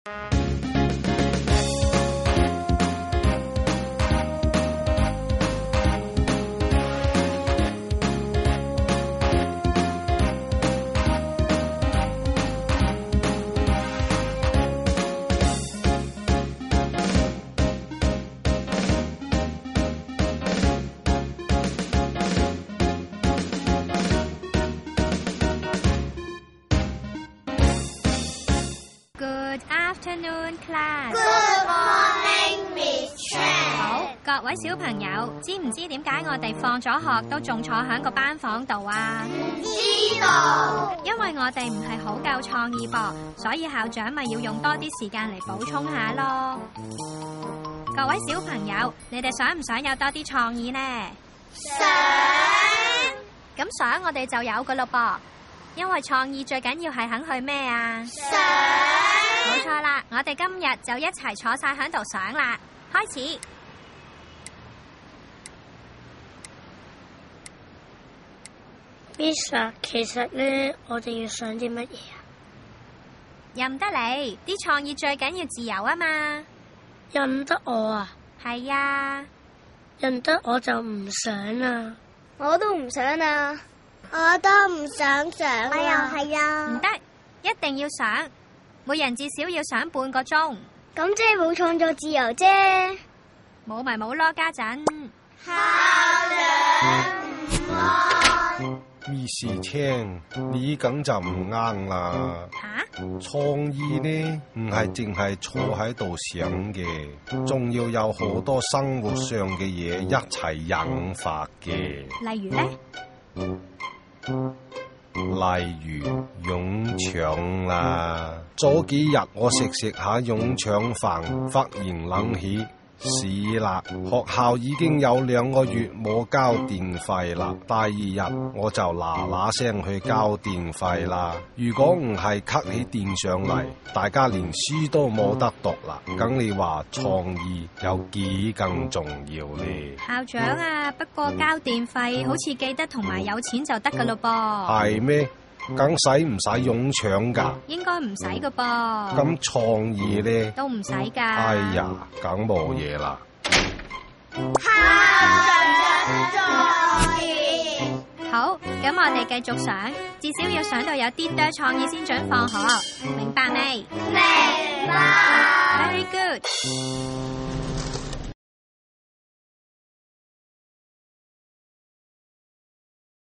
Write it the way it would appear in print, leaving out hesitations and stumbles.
Good afternoon, class. Good morning, Miss Chan. 好，各位小朋友，知唔知點解我哋放咗學都仲坐喺個班房度啊？唔知道。因為我哋唔係好夠創意噃，所以校長咪要用多啲時間嚟補充下咯。各位小朋友，你哋想唔想有多啲創意呢？想。咁想我哋就有噶咯噃，因為創意最緊要係肯去咩啊？想。冇錯啦，我哋今日就一齊坐晒喺度想啦，開始。Miss， 其實咧，我哋要想啲乜嘢啊？任得你，啲創意最緊要自由啊嘛。任得我啊？係啊。任得我就唔想啊。我都唔想啊。我都唔想想。我又係啊。唔得，一定要想，每人至少要想半個鐘。咁即係冇創作自由啫。冇咪冇咯，家陣。校長唔安。Miss Chan，你咁就唔啱啦。吓？創意呢唔係淨係坐喺度想嘅，仲要有好多生活上嘅嘢一齊引發嘅。例如呢？例如湧腸啦。早幾日我食下湧腸飯，忽然諗起，是啦，學校已經有2個月冇交電費啦。第2日我就嗱聲去交電費啦。如果唔係 cut 起電上嚟，大家連書都冇得讀啦。咁你話創意有幾咁重要呢？校長啊，不過交電費好似記得同埋有錢就得噶咯噃。係咩？咁使唔使湧腸噶？應該唔使噶噃。咁創意呢？都唔使噶。哎呀，咁冇嘢啦。好，咁我哋繼續想，至少要想到有啲多創意先准放學，明白未？明白。Very good。